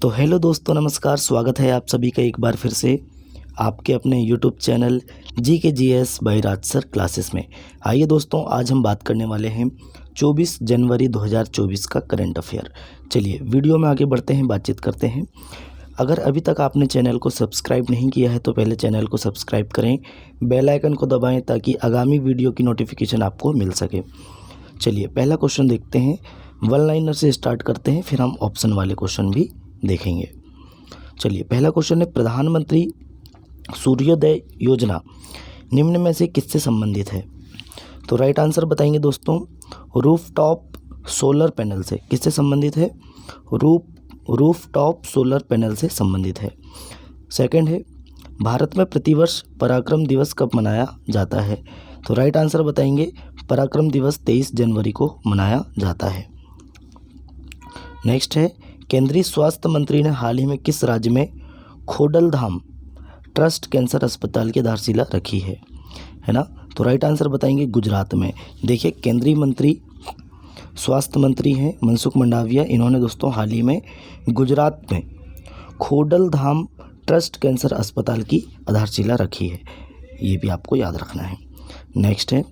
तो हेलो दोस्तों, नमस्कार। स्वागत है आप सभी का एक बार फिर से आपके अपने यूट्यूब चैनल जी के G S by Raj sir classes में। आइए दोस्तों, आज हम बात करने वाले हैं 24 जनवरी 2024 का करंट अफेयर। चलिए वीडियो में आगे बढ़ते हैं, बातचीत करते हैं। अगर अभी तक आपने चैनल को सब्सक्राइब नहीं किया है तो पहले चैनल को सब्सक्राइब करें, बेल आइकन को दबाएं ताकि आगामी वीडियो की नोटिफिकेशन आपको मिल सके। चलिए पहला क्वेश्चन देखते हैं, वन लाइनर से स्टार्ट करते हैं, फिर हम ऑप्शन वाले क्वेश्चन भी देखेंगे। चलिए पहला क्वेश्चन है, प्रधानमंत्री सूर्योदय योजना निम्न में से किससे संबंधित है? तो राइट आंसर बताएंगे दोस्तों, रूफटॉप सोलर पैनल से। किससे संबंधित है? रूफटॉप सोलर पैनल से संबंधित है। सेकंड है, भारत में प्रतिवर्ष पराक्रम दिवस कब मनाया जाता है? तो राइट आंसर बताएंगे, पराक्रम दिवस 23 जनवरी को मनाया जाता है। नेक्स्ट है, केंद्रीय स्वास्थ्य मंत्री ने हाल ही में किस राज्य में खोडलधाम ट्रस्ट कैंसर अस्पताल की आधारशिला रखी है ना? तो राइट आंसर बताएंगे, गुजरात में। देखिए, केंद्रीय मंत्री स्वास्थ्य मंत्री हैं मनसुख मंडाविया, इन्होंने दोस्तों हाल ही में गुजरात में खोडलधाम ट्रस्ट कैंसर अस्पताल की आधारशिला रखी है। ये भी आपको याद रखना है। नेक्स्ट है,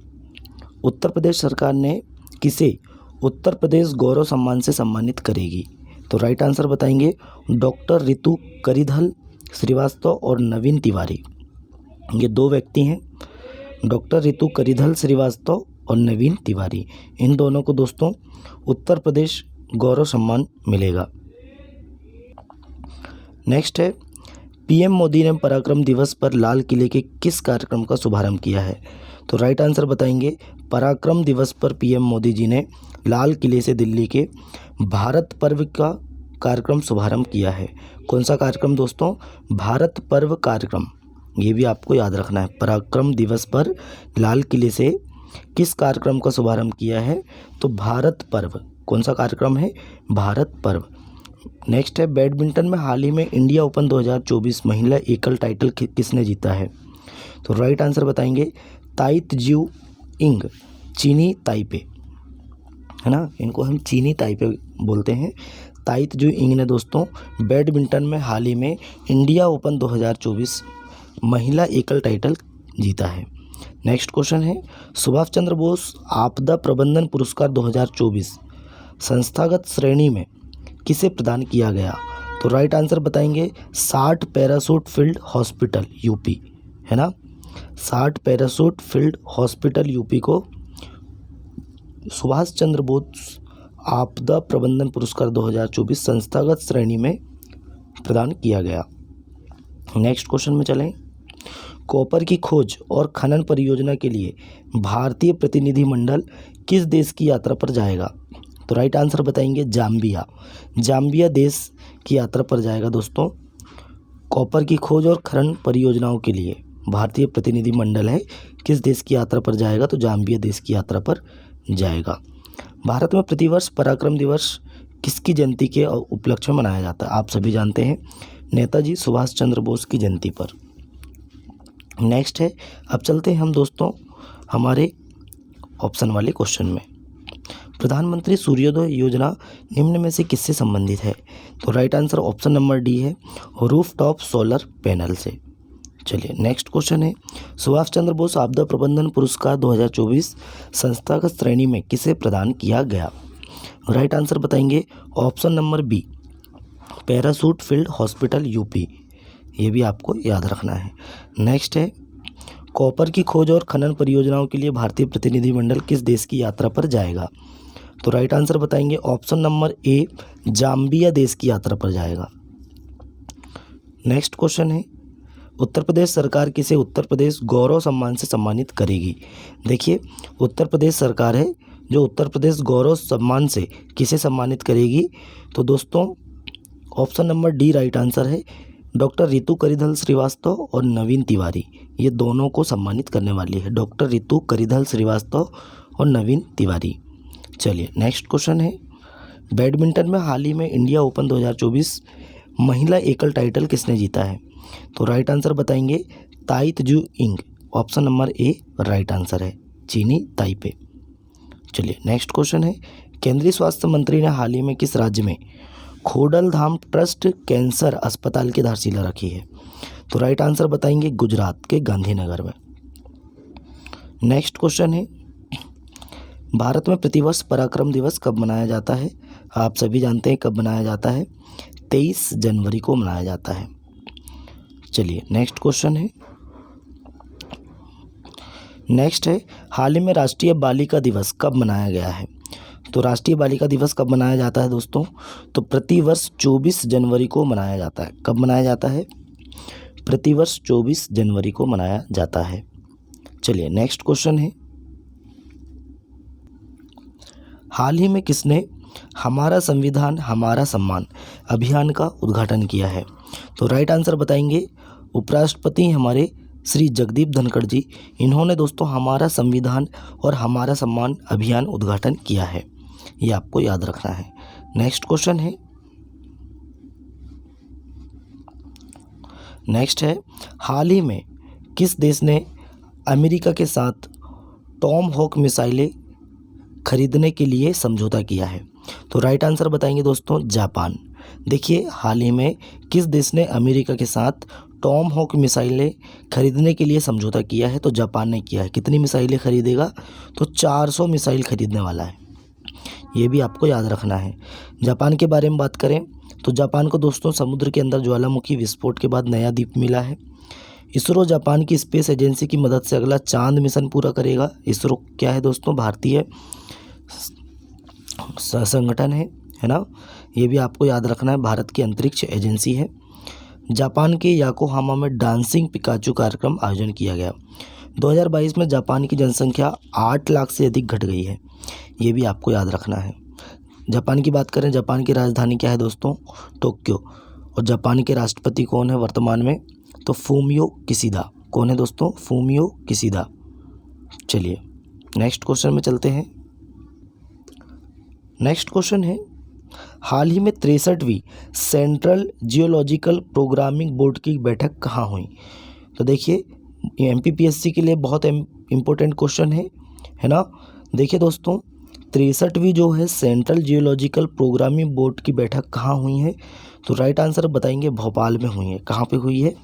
उत्तर प्रदेश सरकार ने किसे उत्तर प्रदेश गौरव सम्मान से सम्मानित करेगी? तो राइट आंसर बताएंगे, डॉक्टर रितु करिधल श्रीवास्तव और नवीन तिवारी। ये दो व्यक्ति हैं, डॉक्टर रितु करिधल श्रीवास्तव और नवीन तिवारी। इन दोनों को दोस्तों उत्तर प्रदेश गौरव सम्मान मिलेगा। नेक्स्ट है, पीएम मोदी ने पराक्रम दिवस पर लाल किले के किस कार्यक्रम का शुभारंभ किया है? तो राइट आंसर बताएंगे, पराक्रम दिवस पर पीएम मोदी जी ने लाल किले से दिल्ली के भारत पर्व का कार्यक्रम शुभारंभ किया है। कौन सा कार्यक्रम दोस्तों? भारत पर्व कार्यक्रम। ये भी आपको याद रखना है, पराक्रम दिवस पर लाल किले से किस कार्यक्रम का शुभारंभ किया है? तो भारत पर्व। कौन सा कार्यक्रम है? भारत पर्व। नेक्स्ट है, बैडमिंटन में हाल ही में इंडिया ओपन 2024 महिला एकल टाइटल किसने जीता है? तो राइट आंसर बताएंगे, ताइत्जू इंग, चीनी ताइपे, है ना, इनको हम चीनी ताइपे बोलते हैं। ताइत्जू इंग ने दोस्तों बैडमिंटन में हाल ही में इंडिया ओपन 2024 महिला एकल टाइटल जीता है। नेक्स्ट क्वेश्चन है, सुभाष चंद्र बोस आपदा प्रबंधन पुरस्कार 2024 संस्थागत श्रेणी में किसे प्रदान किया गया? तो राइट आंसर बताएंगे, 60 पैराशूट फील्ड हॉस्पिटल यूपी, है ना, 60 पैराशूट फील्ड हॉस्पिटल यूपी को सुभाष चंद्र बोस आपदा प्रबंधन पुरस्कार 2024 संस्थागत श्रेणी में प्रदान किया गया। नेक्स्ट क्वेश्चन में चलें, कॉपर की खोज और खनन परियोजना के लिए भारतीय प्रतिनिधिमंडल किस देश की यात्रा पर जाएगा? तो राइट आंसर बताएंगे, जाम्बिया। जाम्बिया देश की यात्रा पर जाएगा दोस्तों। कॉपर की खोज और खनन परियोजनाओं के लिए भारतीय प्रतिनिधिमंडल है, किस देश की यात्रा पर जाएगा? तो जाम्बिया देश की यात्रा पर जाएगा। भारत में प्रतिवर्ष पराक्रम दिवस किसकी जयंती के उपलक्ष्य में मनाया जाता है? आप सभी जानते हैं, नेताजी सुभाष चंद्र बोस की जयंती पर। नेक्स्ट है, अब चलते हैं हम दोस्तों हमारे ऑप्शन वाले क्वेश्चन में। प्रधानमंत्री सूर्योदय योजना निम्न में से किससे संबंधित है? तो right answer option number D है, रूफटॉप सोलर पैनल से। चलिए नेक्स्ट क्वेश्चन है, सुभाष चंद्र बोस आपदा प्रबंधन पुरस्कार 2024 संस्थागत श्रेणी में किसे प्रदान किया गया? राइट आंसर बताएंगे, option number B, parachute field hospital UP. ये भी आपको याद रखना है। नेक्स्ट है, कॉपर की खोज और खनन परियोजनाओं के लिए भारतीय प्रतिनिधिमंडल किस देश की यात्रा पर जाएगा? तो राइट आंसर बताएंगे, ऑप्शन नंबर ए, जाम्बिया देश की यात्रा पर जाएगा। नेक्स्ट क्वेश्चन है, उत्तर प्रदेश सरकार किसे उत्तर प्रदेश गौरव सम्मान से सम्मानित करेगी? देखिए, उत्तर प्रदेश सरकार है जो उत्तर प्रदेश गौरव सम्मान से किसे सम्मानित करेगी? तो दोस्तों option number D right answer है, डॉक्टर रितु करिधल श्रीवास्तव और नवीन तिवारी। ये दोनों को सम्मानित करने वाली है, डॉक्टर रितु करिधल श्रीवास्तव और नवीन तिवारी। चलिए नेक्स्ट क्वेश्चन है, बैडमिंटन में हाल ही में इंडिया ओपन 2024 महिला एकल टाइटल किसने जीता है? तो राइट आंसर बताएंगे, ताइत्जू इंग। Option number A right answer है, चीनी ताइपे। चलिए नेक्स्ट क्वेश्चन है, केंद्रीय स्वास्थ्य मंत्री ने हाल ही में किस राज्य में खोडलधाम ट्रस्ट कैंसर अस्पताल की आधारशिला रखी है? तो राइट आंसर बताएंगे गुजरात के गांधीनगर में। नेक्स्ट क्वेश्चन है, भारत में प्रतिवर्ष पराक्रम दिवस कब मनाया जाता है? आप सभी जानते हैं कब मनाया जाता है, 23 जनवरी को मनाया जाता है। चलिए नेक्स्ट क्वेश्चन है, नेक्स्ट है हाल ही में राष्ट्रीय बालिका दिवस कब मनाया गया है? तो राष्ट्रीय बालिका दिवस कब मनाया जाता है दोस्तों? तो प्रतिवर्ष 24 जनवरी को मनाया जाता है। कब मनाया जाता है? प्रतिवर्ष 24 जनवरी को मनाया जाता है। चलिए नेक्स्ट क्वेश्चन है, हाल ही में किसने हमारा संविधान हमारा सम्मान अभियान का उद्घाटन किया है? तो राइट आंसर बताएंगे उपराष्ट्रपति हमारे श्री जगदीप धनखड़ जी। इन्होंने दोस्तों हमारा संविधान और हमारा सम्मान अभियान उद्घाटन किया है, ये आपको याद रखना है। नेक्स्ट क्वेश्चन है, नेक्स्ट है हाल ही में किस देश ने अमेरिका के साथ टॉम हॉक मिसाइलें खरीदने के लिए समझौता किया है? तो राइट आंसर बताएंगे दोस्तों जापान। देखिए हाल ही में किस देश ने अमेरिका के साथ टॉम हॉक मिसाइलें खरीदने के लिए समझौता किया है? तो जापान ने किया है। कितनी मिसाइलें खरीदेगा? तो 400 मिसाइल खरीदने वाला है, ये भी आपको याद रखना है। जापान के बारे में बात करें तो जापान को दोस्तों समुद्र के अंदर ज्वालामुखी विस्फोट के बाद नया द्वीप मिला है। इसरो जापान की स्पेस एजेंसी की मदद से अगला चांद मिशन पूरा करेगा। इसरो क्या है दोस्तों? भारतीय संगठन है ना, ये भी आपको याद रखना है, भारत की अंतरिक्ष एजेंसी है। जापान के याकोहामा में डांसिंग पिकाचू कार्यक्रम आयोजन किया गया। 2022 में जापान की जनसंख्या 8 लाख से अधिक घट गई है, ये भी आपको याद रखना है। जापान की बात करें, जापान की राजधानी क्या है दोस्तों? टोक्यो। और जापान के राष्ट्रपति कौन है वर्तमान में? तो फूमियो किशिदा। कौन है दोस्तों? Fumio Kishida. चलिए नेक्स्ट क्वेश्चन में चलते हैं। नेक्स्ट क्वेश्चन है, हाल ही में 63वीं सेंट्रल जियोलॉजिकल प्रोग्रामिंग बोर्ड की बैठक कहाँ हुई? तो देखिए MPPSC के लिए बहुत इम्पोर्टेंट क्वेश्चन है ना। देखिए दोस्तों 63वीं जो है सेंट्रल जियोलॉजिकल प्रोग्रामिंग बोर्ड की बैठक कहाँ हुई है? तो राइट आंसर बताएंगे भोपाल में हुई है। कहाँ पे हुई है?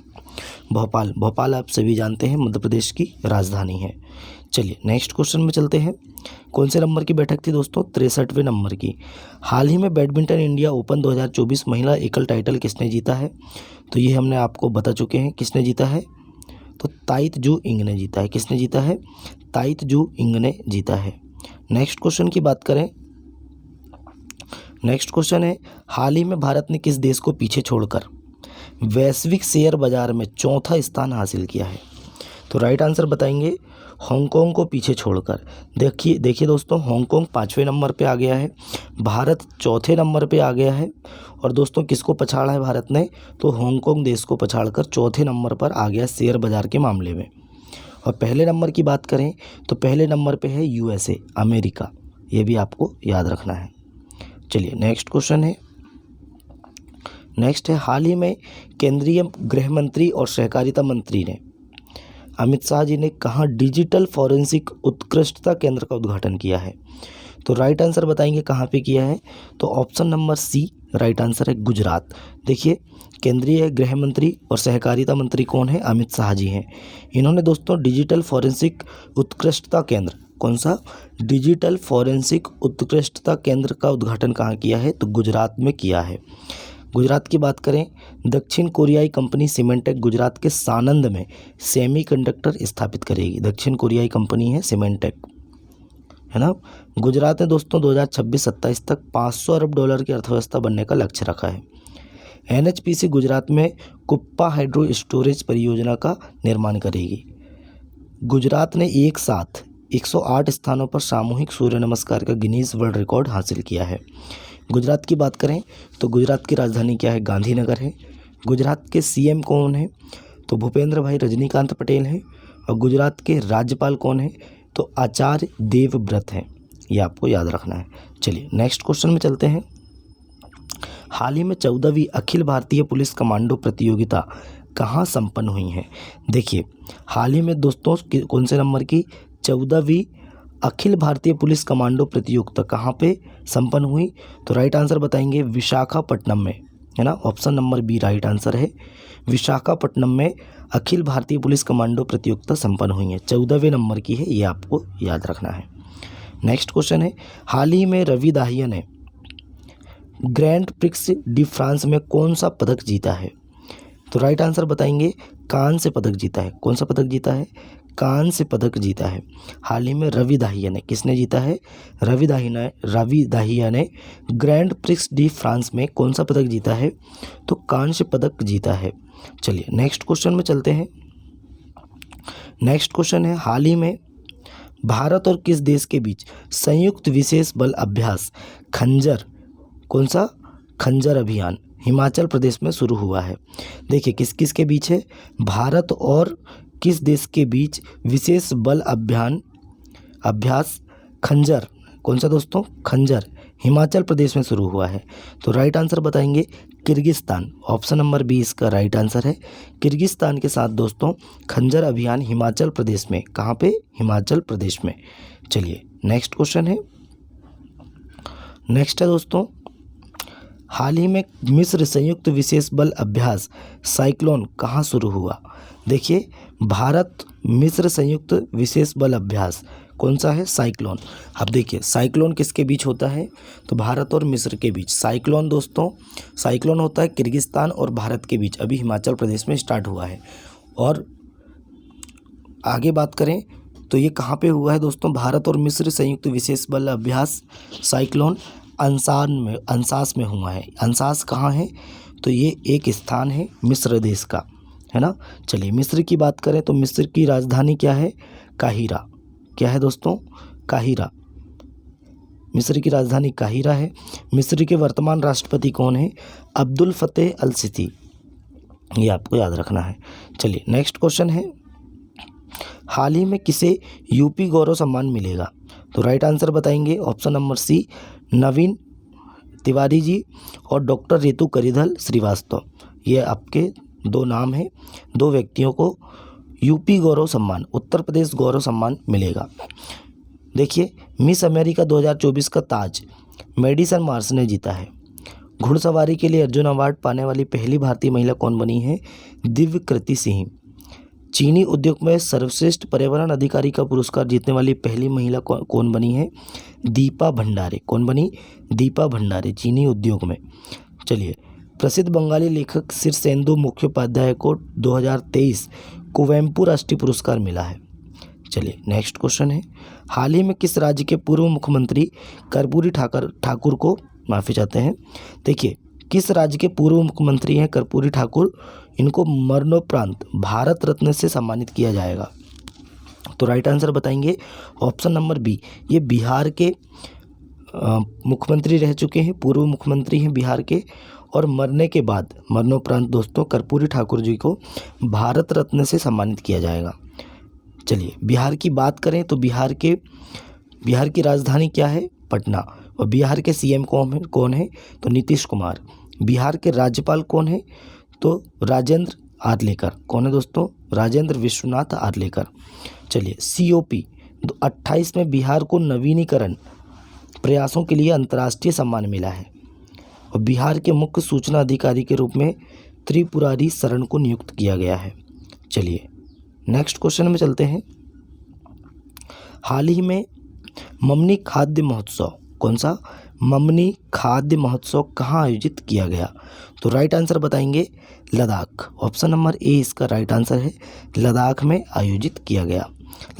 भोपाल। भोपाल आप सभी जानते हैं मध्य प्रदेश की राजधानी है। चलिए नेक्स्ट क्वेश्चन में चलते हैं। कौन से नंबर की बैठक थी दोस्तों? 63वें नंबर की। हाल ही में बैडमिंटन इंडिया ओपन 2024 महिला एकल टाइटल किसने जीता है? तो ये हमने आपको बता चुके हैं किसने जीता है, तो ताइत जू इंग ने जीता है। किसने जीता है? ताइत जू इंग ने जीता है। नेक्स्ट क्वेश्चन की बात करें, नेक्स्ट क्वेश्चन है, हाल ही में भारत ने किस देश को पीछे छोड़कर वैश्विक शेयर बाजार में चौथा स्थान हासिल किया है? तो राइट आंसर बताएंगे हांगकांग को पीछे छोड़कर। देखिए दोस्तों हांगकांग 5वें नंबर पे आ गया है, भारत चौथे नंबर पे आ गया है। और दोस्तों किसको पछाड़ा है भारत ने? तो हांगकांग देश को पछाड़कर चौथे नंबर पर आ गया शेयर बाजार के मामले में। और पहले नंबर की बात करें तो पहले नंबर पे है USA अमेरिका, ये भी आपको याद रखना है। चलिए नेक्स्ट क्वेश्चन है, नेक्स्ट है हाल ही में केंद्रीय गृह मंत्री और सहकारिता मंत्री ने अमित शाह जी ने कहाँ डिजिटल फॉरेंसिक उत्कृष्टता केंद्र का उद्घाटन किया है? तो राइट आंसर बताएंगे कहाँ पे किया है? तो option number C right answer है गुजरात। देखिए केंद्रीय गृह मंत्री और सहकारिता मंत्री कौन है? अमित शाह जी हैं। इन्होंने दोस्तों डिजिटल फॉरेंसिक उत्कृष्टता केंद्र, कौन सा? डिजिटल फॉरेंसिक उत्कृष्टता केंद्र का उद्घाटन कहाँ किया है? तो गुजरात में किया है। गुजरात की बात करें, दक्षिण कोरियाई कंपनी सीमेंटेक गुजरात के सानंद में सेमीकंडक्टर स्थापित करेगी। दक्षिण कोरियाई कंपनी है सीमेंटेक, है ना। गुजरात ने दोस्तों 2026-27 तक $500 अरब की अर्थव्यवस्था बनने का लक्ष्य रखा है। NHPC गुजरात में कुप्पा हाइड्रो स्टोरेज परियोजना का निर्माण करेगी। गुजरात ने एक साथ 108 स्थानों पर सामूहिक सूर्य नमस्कार का गिनीज वर्ल्ड रिकॉर्ड हासिल किया है। गुजरात की बात करें तो गुजरात की राजधानी क्या है? गांधीनगर है। गुजरात के CM कौन है? तो भूपेंद्र भाई रजनीकांत पटेल हैं। और गुजरात के राज्यपाल कौन है? तो आचार्य देवव्रत हैं, ये आपको याद रखना है। चलिए नेक्स्ट क्वेश्चन में चलते हैं। हाल ही में 14वीं अखिल भारतीय पुलिस कमांडो प्रतियोगिता कहाँ संपन्न हुई है? देखिए हाल ही में दोस्तों कौन से नंबर की? 14वीं अखिल भारतीय पुलिस कमांडो प्रतियोगिता कहाँ पे संपन्न हुई? तो राइट आंसर बताएंगे विशाखापट्टनम में, है ना। Option number B right answer है। विशाखापट्टनम में अखिल भारतीय पुलिस कमांडो प्रतियोगिता संपन्न हुई है। 14वें नंबर की है, ये आपको याद रखना है। नेक्स्ट क्वेश्चन है, हाल ही में रवि दाहिया ने ग्रैंड प्रिक्स डी फ्रांस में कौन सा पदक जीता है? तो राइट आंसर बताएंगे कांस्य पदक जीता है। कौन सा पदक जीता है? कांस्य पदक जीता है। हाल ही में रवि दाहिया ने, किसने जीता है? रवि दाहिया ने ग्रैंड प्रिक्स डी फ्रांस में कौन सा पदक जीता है? तो कांस्य पदक जीता है। चलिए नेक्स्ट क्वेश्चन में चलते हैं। नेक्स्ट क्वेश्चन है, हाल ही में भारत और किस देश के बीच संयुक्त विशेष बल अभ्यास खंजर, कौन सा? खंजर अभियान हिमाचल प्रदेश में शुरू हुआ है। देखिए किस किस के बीच है? भारत और किस देश के बीच विशेष बल अभ्यास खंजर, कौन सा दोस्तों? खंजर हिमाचल प्रदेश में शुरू हुआ है। तो राइट आंसर बताएंगे किर्गिस्तान। ऑप्शन नंबर बी इसका राइट आंसर है। किर्गिस्तान के साथ दोस्तों खंजर अभियान हिमाचल प्रदेश में, कहाँ पे? हिमाचल प्रदेश में। चलिए नेक्स्ट क्वेश्चन है। नेक्स्ट है दोस्तों, हाल ही में मिस्र संयुक्त विशेष बल अभ्यास साइक्लोन कहाँ शुरू हुआ? देखिए भारत मिस्र संयुक्त विशेष बल अभ्यास कौन सा है? साइक्लोन। अब देखिए साइक्लोन किसके बीच होता है? तो भारत और मिस्र के बीच। साइक्लोन दोस्तों, साइक्लोन होता है किर्गिस्तान और भारत के बीच, अभी हिमाचल प्रदेश में स्टार्ट हुआ है। और आगे बात करें तो ये कहाँ पे हुआ है दोस्तों? भारत और मिस्र संयुक्त विशेष बल अभ्यास साइक्लोन अंसास में हुआ है। अंसास कहाँ है? तो ये एक स्थान है मिस्र देश का, है ना। चलिए मिस्र की बात करें तो मिस्र की राजधानी क्या है? काहिरा। क्या है दोस्तों? काहिरा। मिस्र की राजधानी काहिरा है। मिस्र के वर्तमान राष्ट्रपति कौन है? अब्दुल फतेह अल सिसी, ये आपको याद रखना है। चलिए नेक्स्ट क्वेश्चन है, हाल ही में किसे यूपी गौरव सम्मान मिलेगा? तो राइट आंसर बताएंगे ऑप्शन नंबर सी नवीन तिवारी जी और डॉक्टर रितु करिधल श्रीवास्तव। ये आपके दो नाम हैं, दो व्यक्तियों को यूपी गौरव सम्मान, उत्तर प्रदेश गौरव सम्मान मिलेगा। देखिए मिस अमेरिका 2024 का ताज मेडिसन मार्स ने जीता है। घुड़सवारी के लिए अर्जुन अवार्ड पाने वाली पहली भारतीय महिला कौन बनी है? दिव्यकृति सिंह। चीनी उद्योग में सर्वश्रेष्ठ पर्यावरण अधिकारी का पुरस्कार जीतने वाली पहली महिला कौन बनी है? दीपा भंडारे। कौन बनी? दीपा भंडारे, चीनी उद्योग में। चलिए प्रसिद्ध बंगाली लेखक शीर्षेंदु मुखोपाध्याय को 2023 कुवेम्पू राष्ट्रीय पुरस्कार मिला है। चलिए नेक्स्ट क्वेश्चन है, हाल ही में किस राज्य के पूर्व मुख्यमंत्री कर्पूरी ठाकुर को, माफ़ी चाहते हैं, देखिए किस राज्य के पूर्व मुख्यमंत्री हैं कर्पूरी ठाकुर? इनको मरणोपरांत भारत रत्न से सम्मानित किया जाएगा। तो राइट आंसर बताएंगे ऑप्शन नंबर बी, ये बिहार के मुख्यमंत्री रह चुके हैं, पूर्व मुख्यमंत्री हैं बिहार के, और मरने के बाद मरणोपरांत दोस्तों कर्पूरी ठाकुर जी को भारत रत्न से सम्मानित किया जाएगा। चलिए बिहार की बात करें तो बिहार की राजधानी क्या है? पटना। और बिहार के सीएम कौन है? तो नीतीश कुमार। बिहार के राज्यपाल कौन है? तो राजेंद्र आर्लेकर। कौन है दोस्तों? राजेंद्र विश्वनाथ आर्लेकर। चलिए COP 28 में बिहार को नवीनीकरण प्रयासों के लिए अंतर्राष्ट्रीय सम्मान मिला है। और बिहार के मुख्य सूचना अधिकारी के रूप में त्रिपुरारी शरण को नियुक्त किया गया है। चलिए नेक्स्ट क्वेश्चन में चलते हैं, हाल ही में ममनी खाद्य महोत्सव, कौन सा? ममनी खाद्य महोत्सव कहाँ आयोजित किया गया? तो राइट आंसर बताएंगे लद्दाख। ऑप्शन नंबर ए इसका राइट आंसर है, लद्दाख में आयोजित किया गया।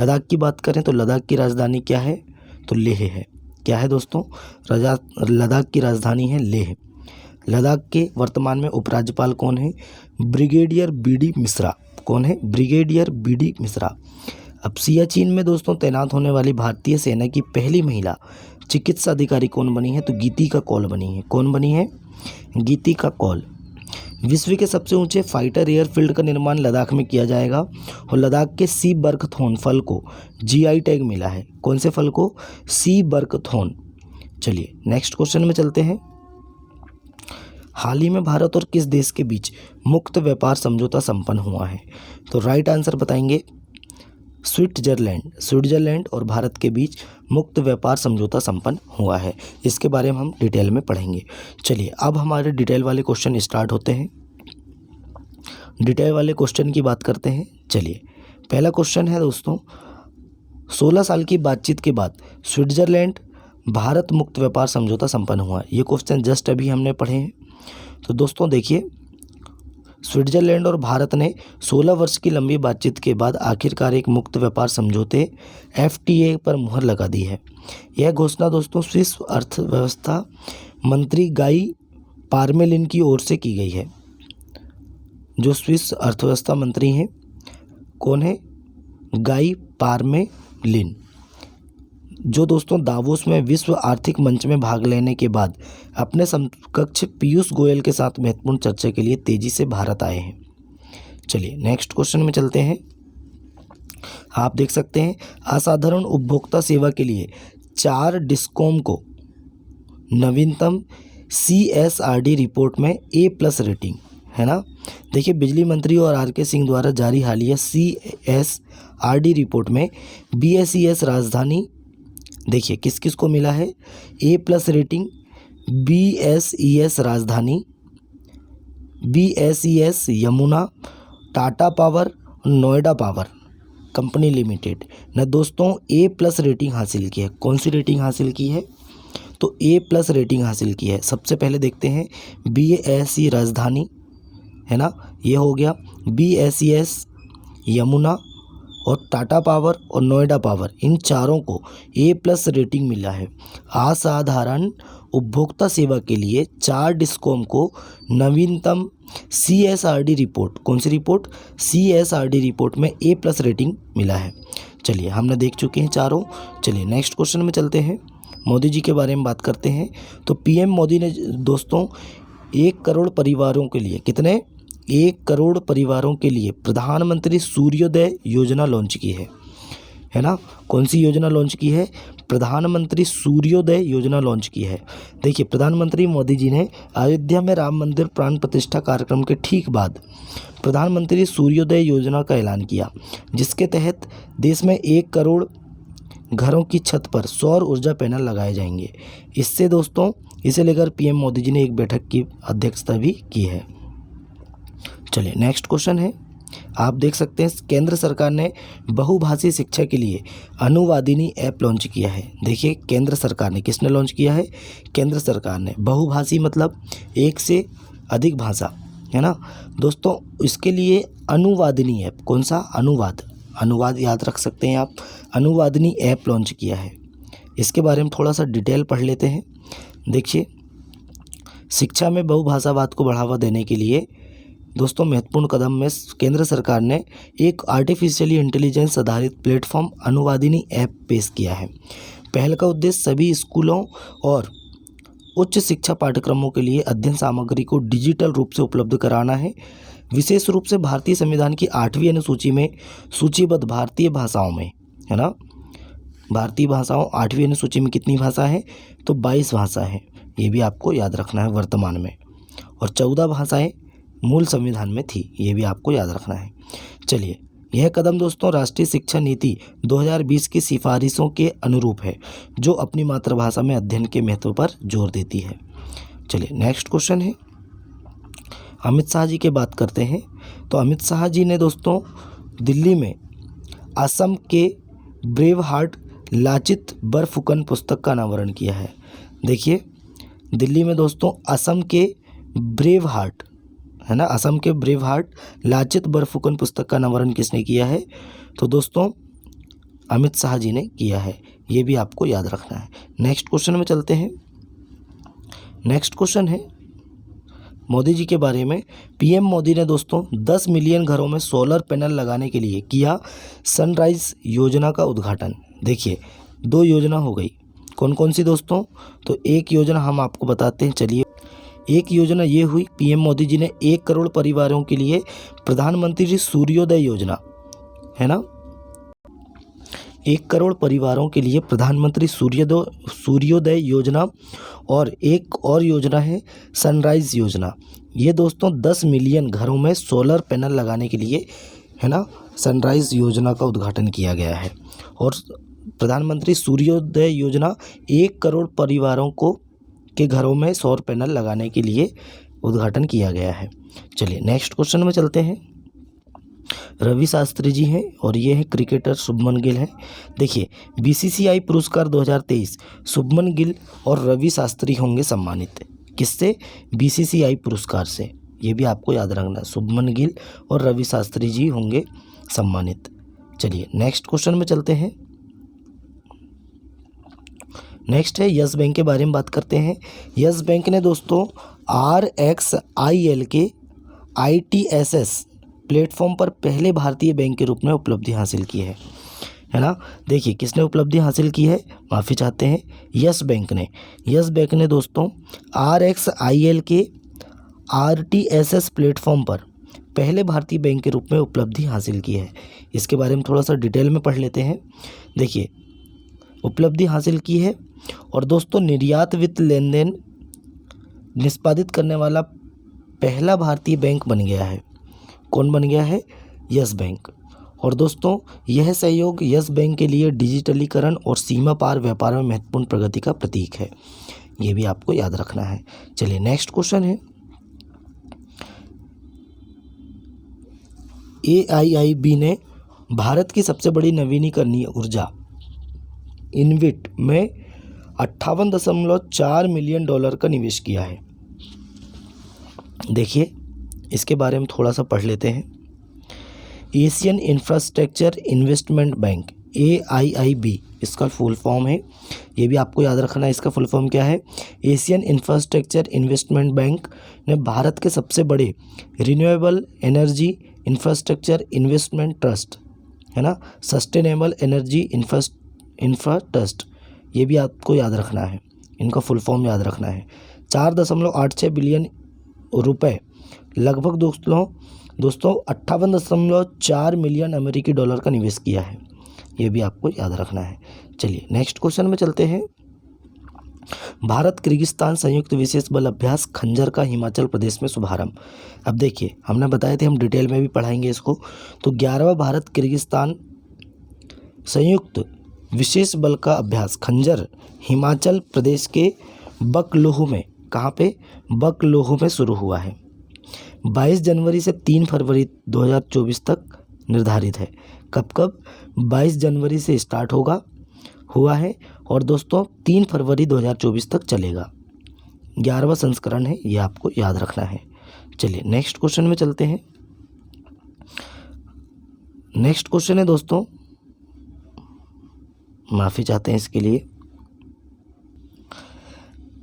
लद्दाख की बात करें तो लद्दाख की राजधानी क्या है? तो लेह है। क्या है दोस्तों? लद्दाख की राजधानी है लेह। लद्दाख के वर्तमान में उपराज्यपाल कौन है? Brigadier BD Mishra. कौन है? Brigadier BD Mishra. अब सियाचिन में दोस्तों तैनात होने वाली भारतीय सेना की पहली महिला चिकित्सा अधिकारी कौन बनी है? तो गीतिका कौल बनी है। कौन बनी है? गीतिका कौल। विश्व के सबसे ऊंचे फाइटर एयरफील्ड का निर्माण लद्दाख में किया जाएगा और लद्दाख के सी बर्कथॉर्न फल को GI टैग मिला है। कौन से फल को? सी बर्कथॉर्न। चलिए नेक्स्ट क्वेश्चन में चलते हैं, हाल ही में भारत और किस देश के बीच मुक्त व्यापार समझौता संपन्न हुआ है? तो राइट आंसर बताएंगे स्विट्जरलैंड और भारत के बीच मुक्त व्यापार समझौता संपन्न हुआ है। इसके बारे में हम डिटेल में पढ़ेंगे। चलिए अब हमारे डिटेल वाले क्वेश्चन स्टार्ट होते हैं। डिटेल वाले क्वेश्चन की बात करते हैं। चलिए पहला क्वेश्चन है दोस्तों, 16 साल की बातचीत के बाद स्विट्जरलैंड भारत मुक्त व्यापार समझौता संपन्न हुआ। ये क्वेश्चन जस्ट अभी हमने पढ़े हैं। तो दोस्तों देखिए, स्विट्जरलैंड और भारत ने 16 वर्ष की लंबी बातचीत के बाद आखिरकार एक मुक्त व्यापार समझौते FTA पर मुहर लगा दी है। यह घोषणा दोस्तों स्विस अर्थव्यवस्था मंत्री गाई पारमेलिन की ओर से की गई है। जो स्विस अर्थव्यवस्था मंत्री हैं, कौन है? गाई पारमेलिन, जो दोस्तों दावोस में विश्व आर्थिक मंच में भाग लेने के बाद अपने समकक्ष पीयूष गोयल के साथ महत्वपूर्ण चर्चा के लिए तेजी से भारत आए हैं। चलिए नेक्स्ट क्वेश्चन में चलते हैं। आप देख सकते हैं, असाधारण उपभोक्ता सेवा के लिए 4 डिस्कॉम को नवीनतम CSRD रिपोर्ट में A+ रेटिंग है ना। देखिए, बिजली मंत्री और RK सिंह द्वारा जारी हालिया CSRD रिपोर्ट में BSES राजधानी, देखिए किस किस को मिला है A+ रेटिंग, BSES राजधानी, BSES Yamuna, Tata power, Noida power company limited ने दोस्तों A+ रेटिंग हासिल की है। कौन सी रेटिंग हासिल की है? तो A+ रेटिंग हासिल की है। सबसे पहले देखते हैं BSE राजधानी है ना, ये हो गया। BSES यमुना और टाटा पावर और नोएडा पावर, इन चारों को A+ रेटिंग मिला है। असाधारण उपभोक्ता सेवा के लिए 4 डिस्कॉम को नवीनतम CSRD रिपोर्ट, कौन सी रिपोर्ट? CSRD रिपोर्ट में A+ रेटिंग मिला है। चलिए हमने देख चुके हैं चारों। चलिए नेक्स्ट क्वेश्चन में चलते हैं। मोदी जी के बारे में बात करते हैं। तो PM मोदी ने दोस्तों 1 करोड़ परिवारों के लिए, कितने? 1 करोड़ परिवारों के लिए प्रधानमंत्री सूर्योदय योजना लॉन्च की है ना। कौन सी योजना लॉन्च की है? प्रधानमंत्री सूर्योदय योजना लॉन्च की है। देखिए, प्रधानमंत्री मोदी जी ने अयोध्या में राम मंदिर प्राण प्रतिष्ठा कार्यक्रम के ठीक बाद प्रधानमंत्री सूर्योदय योजना का ऐलान किया, जिसके तहत देश में 1 करोड़ घरों की छत पर सौर ऊर्जा पैनल लगाए जाएंगे। इससे दोस्तों, इसे लेकर PM मोदी जी ने एक बैठक की अध्यक्षता भी की है। चलिए नेक्स्ट क्वेश्चन है। आप देख सकते हैं, केंद्र सरकार ने बहुभाषी शिक्षा के लिए अनुवादिनी ऐप लॉन्च किया है। देखिए, केंद्र सरकार ने, किसने लॉन्च किया है? केंद्र सरकार ने। बहुभाषी मतलब 1 से अधिक भाषा है ना दोस्तों। इसके लिए अनुवादिनी ऐप, कौन सा? अनुवाद याद रख सकते हैं आप। अनुवादिनी ऐप लॉन्च किया है। इसके बारे में थोड़ा सा डिटेल पढ़ लेते हैं। देखिए, शिक्षा में बहुभाषावाद को बढ़ावा देने के लिए दोस्तों महत्वपूर्ण कदम में केंद्र सरकार ने एक आर्टिफिशियली इंटेलिजेंस आधारित प्लेटफॉर्म अनुवादिनी ऐप पेश किया है। पहल का उद्देश्य सभी स्कूलों और उच्च शिक्षा पाठ्यक्रमों के लिए अध्ययन सामग्री को डिजिटल रूप से उपलब्ध कराना है। विशेष रूप से भारतीय संविधान की 8वीं अनुसूची में सूचीबद्ध भारतीय भाषाओं में, है ना। भारतीय भाषाओं 8वीं अनुसूची में कितनी भाषा है? तो 22 भाषा है। ये भी आपको याद रखना है वर्तमान में। और 14 भाषाएं मूल संविधान में थी, ये भी आपको याद रखना है। चलिए, यह कदम दोस्तों राष्ट्रीय शिक्षा नीति 2020 की सिफारिशों के अनुरूप है, जो अपनी मातृभाषा में अध्ययन के महत्व पर जोर देती है। चलिए नेक्स्ट क्वेश्चन है। अमित शाह जी की बात करते हैं। तो अमित शाह जी ने दोस्तों दिल्ली में असम के ब्रेव हार्ट लाचित बरफुकन पुस्तक का अनावरण किया है। देखिए, दिल्ली में दोस्तों असम के ब्रेव हार्ट, है ना, असम के ब्रेव हार्ट लाचित बरफुकन पुस्तक का अनावरण किसने किया है? तो दोस्तों अमित शाह जी ने किया है। ये भी आपको याद रखना है। नेक्स्ट क्वेश्चन में चलते हैं। नेक्स्ट क्वेश्चन है मोदी जी के बारे में। PM मोदी ने दोस्तों 10 मिलियन घरों में सोलर पैनल लगाने के लिए किया सनराइज योजना का उद्घाटन। देखिए, 2 योजना हो गई। कौन कौन सी दोस्तों? तो एक योजना हम आपको बताते हैं। चलिए, एक योजना ये हुई, PM मोदी जी ने 1 करोड़ परिवारों के लिए प्रधानमंत्री सूर्योदय योजना, है ना। 1 करोड़ परिवारों के लिए प्रधानमंत्री सूर्योदय योजना, और एक और योजना है सनराइज योजना। ये दोस्तों 10 मिलियन घरों में सोलर पैनल लगाने के लिए, है ना, सनराइज योजना का उद्घाटन किया गया है। और प्रधानमंत्री सूर्योदय योजना 1 करोड़ परिवारों को के घरों में सौर पैनल लगाने के लिए उद्घाटन किया गया है। चलिए नेक्स्ट क्वेश्चन में चलते हैं। रवि शास्त्री जी हैं और ये है क्रिकेटर शुभमन गिल हैं। देखिए बीसीसीआई पुरस्कार 2023 शुभमन गिल और रवि शास्त्री होंगे सम्मानित। किससे? बीसीसीआई पुरस्कार से। ये भी आपको याद रखना, शुभमन गिल और रवि शास्त्री जी होंगे सम्मानित। चलिए नेक्स्ट क्वेश्चन में चलते हैं। नेक्स्ट है यस बैंक के बारे में बात करते हैं। यस बैंक ने दोस्तों RXIL के ITSS प्लेटफॉर्म पर पहले भारतीय बैंक के रूप में उपलब्धि हासिल की है ना। देखिए किसने उपलब्धि हासिल की है, माफ़ी चाहते हैं, यस बैंक ने। यस बैंक ने दोस्तों RXIL के RTSS प्लेटफॉर्म पर पहले भारतीय बैंक के रूप में उपलब्धि हासिल की है। इसके बारे में थोड़ा सा डिटेल में पढ़ लेते हैं। देखिए उपलब्धि हासिल की है और दोस्तों निर्यात वित्त लेन देन निष्पादित करने वाला पहला भारतीय बैंक बन गया है। कौन बन गया है? Yes bank. और दोस्तों यह सहयोग यस बैंक के लिए डिजिटलीकरण और सीमा पार व्यापार में महत्वपूर्ण प्रगति का प्रतीक है। ये भी आपको याद रखना है। चलिए नेक्स्ट क्वेश्चन है। AIIB ने भारत की सबसे बड़ी नवीनीकरणीय ऊर्जा इनविट में 58.4 मिलियन डॉलर का निवेश किया है। देखिए इसके बारे में थोड़ा सा पढ़ लेते हैं। Asian infrastructure investment bank AIIB इसका फुल फॉर्म है, ये भी आपको याद रखना है। इसका फुल फॉर्म क्या है? एशियन इंफ्रास्ट्रक्चर इन्वेस्टमेंट बैंक ने भारत के सबसे बड़े renewable energy infrastructure investment trust, है ना, सस्टेनेबल एनर्जी इंफ्रा ट्रस्ट, ये भी आपको याद रखना है। इनका फुल फॉर्म याद रखना है। 4.86 बिलियन रुपए लगभग दोस्तों 58.4 मिलियन अमेरिकी डॉलर का निवेश किया है। ये भी आपको याद रखना है। चलिए नेक्स्ट क्वेश्चन में चलते हैं। भारत किर्गिस्तान संयुक्त विशेष बल अभ्यास खंजर का हिमाचल प्रदेश में शुभारंभ। अब देखिए हमने बताए थे, हम डिटेल में भी पढ़ाएंगे इसको। तो 11वां भारत किर्गिस्तान संयुक्त विशेष बल का अभ्यास खंजर हिमाचल प्रदेश के बकलोह में, कहाँ पे? बकलोह में शुरू हुआ है। 22 जनवरी से 3 फरवरी 2024 तक निर्धारित है। कब 22 जनवरी से स्टार्ट हुआ है और दोस्तों 3 फरवरी 2024 तक चलेगा। 11वां संस्करण है, ये आपको याद रखना है। चलिए नेक्स्ट क्वेश्चन में चलते हैं। नेक्स्ट क्वेश्चन है दोस्तों, माफ़ी चाहते हैं इसके लिए।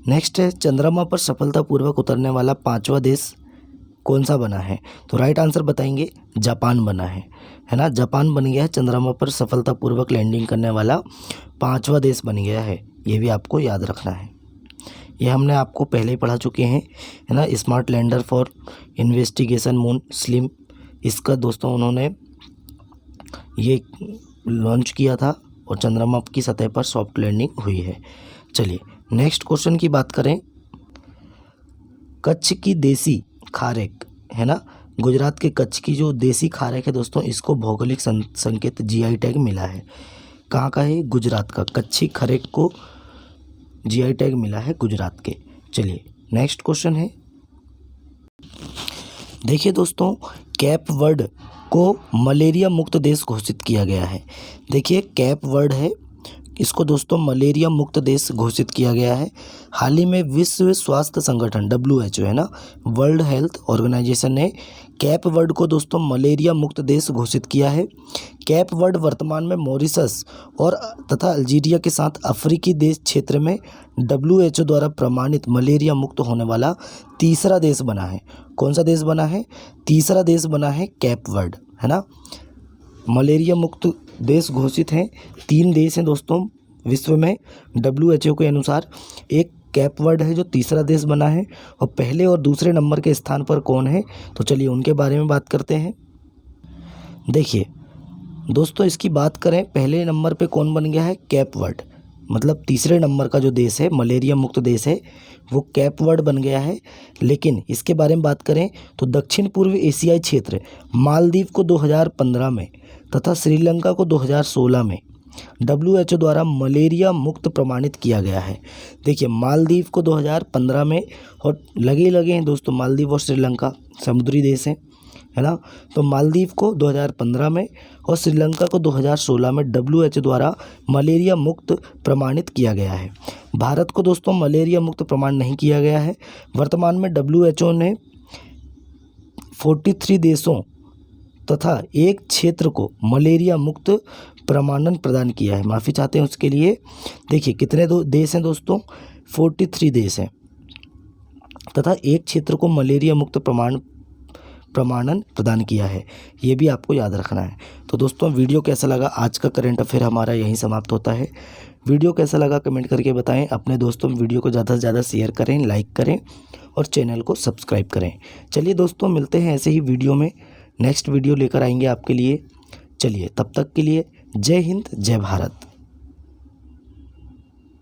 नेक्स्ट है चंद्रमा पर सफलतापूर्वक उतरने वाला 5वां देश कौन सा बना है? तो राइट आंसर बताएंगे, जापान बना है ना। जापान बन गया है चंद्रमा पर सफलतापूर्वक लैंडिंग करने वाला 5वां देश बन गया है। ये भी आपको याद रखना है। ये हमने आपको पहले ही पढ़ा चुके हैं, है ना। Smart lander for investigation moon slim, इसका दोस्तों उन्होंने ये लॉन्च किया था और चंद्रमा की सतह पर सॉफ्ट लैंडिंग हुई है। चलिए नेक्स्ट क्वेश्चन की बात करें। कच्छ की देसी खारेक, है ना, गुजरात के कच्छ की जो देसी खारेक है दोस्तों, इसको भौगोलिक संकेत GI टैग मिला है। कहाँ का है? गुजरात का। कच्छी खारेक को GI टैग मिला है गुजरात के। चलिए नेक्स्ट क्वेश्चन है। देखिए दोस्तों कैप वर्ड को मलेरिया मुक्त देश घोषित किया गया है। देखिए कैप वर्ड है, इसको दोस्तों मलेरिया मुक्त देश घोषित किया गया है। हाल ही में विश्व स्वास्थ्य संगठन WHO, है ना, वर्ल्ड हेल्थ ऑर्गेनाइजेशन ने कैप वर्ड को दोस्तों मलेरिया मुक्त देश घोषित किया है। कैप वर्ड वर्तमान में मॉरिशस और तथा अल्जीरिया के साथ अफ्रीकी देश क्षेत्र में WHO द्वारा प्रमाणित मलेरिया मुक्त होने वाला तीसरा देश बना है। कौन सा देश बना है? तीसरा देश बना है कैप वर्ड, है ना। मलेरिया मुक्त देश घोषित हैं 3 देश हैं दोस्तों विश्व में WHO के अनुसार। एक कैप वर्ड है जो तीसरा देश बना है, और पहले और दूसरे नंबर के स्थान पर कौन है? तो चलिए उनके बारे में बात करते हैं। देखिए दोस्तों इसकी बात करें, पहले नंबर पे कौन बन गया है? Cap word. मतलब तीसरे नंबर का जो देश है, मलेरिया मुक्त देश है, वो कैप वर्ड बन गया है। लेकिन इसके बारे में बात करें तो दक्षिण पूर्व एशियाई क्षेत्र मालदीव को 2015 में तथा श्रीलंका को 2016 में WHO द्वारा मलेरिया मुक्त प्रमाणित किया गया है। देखिए, मालदीव को 2015 में, और लगे हैं दोस्तों, मालदीव और श्रीलंका समुद्री देश हैं, है ना। तो मालदीव को 2015 में और श्रीलंका को 2016 में WHO द्वारा मलेरिया मुक्त प्रमाणित किया गया है। भारत को दोस्तों मलेरिया मुक्त प्रमाण नहीं किया गया है। वर्तमान में WHO ने 43 देशों तथा एक क्षेत्र को मलेरिया मुक्त प्रमाणन प्रदान किया है। माफ़ी चाहते हैं उसके लिए। देखिए कितने देश हैं दोस्तों, 43 देश हैं तथा एक क्षेत्र को मलेरिया मुक्त प्रमाणन प्रदान किया है। ये भी आपको याद रखना है। तो दोस्तों वीडियो कैसा लगा, आज का करंट अफेयर हमारा यहीं समाप्त होता है। वीडियो कैसा लगा कमेंट करके बताएं। अपने दोस्तों में वीडियो को ज़्यादा से ज़्यादा शेयर करें, लाइक करें और चैनल को सब्सक्राइब करें। चलिए दोस्तों, मिलते हैं ऐसे ही वीडियो में। नेक्स्ट वीडियो लेकर आएंगे आपके लिए। चलिए तब तक के लिए जय हिंद, जय भारत।